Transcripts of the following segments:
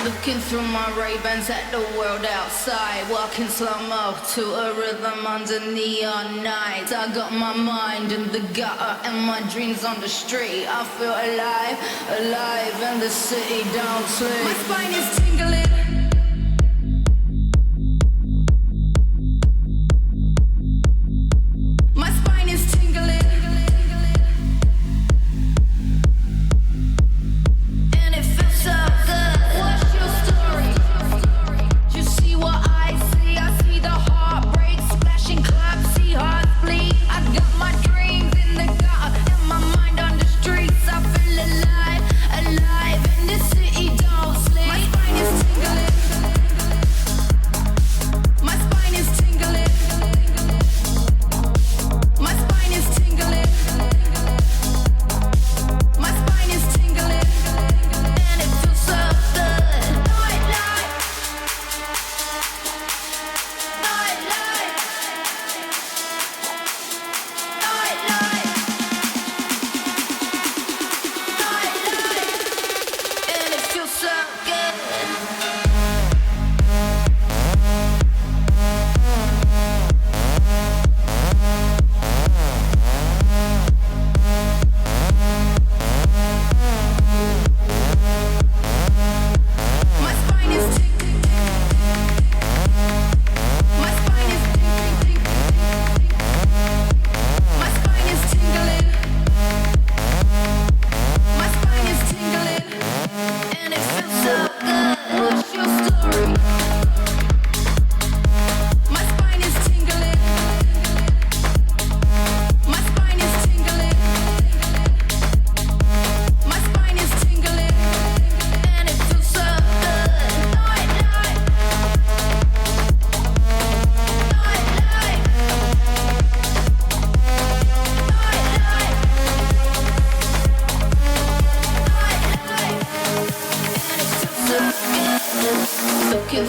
Looking through my Ray-Bans at the world outside, walking slow-mo to a rhythm under neon nights. I got my mind in the gutter and my dreams on the street. I feel alive, alive, and the city don't sleep. My spine is tingling.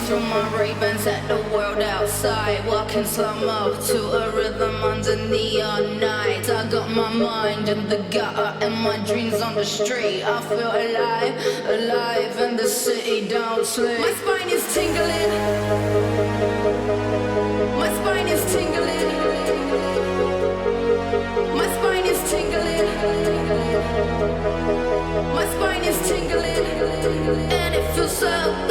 Through my Ray-Bans at the world outside, walking slow-mo to a rhythm under neon nights. I got my mind in the gutter and my dreams on the street. I feel alive, alive, and the city don't sleep. My spine is tingling. My spine is tingling. My spine is tingling. My spine is tingling, and it feels so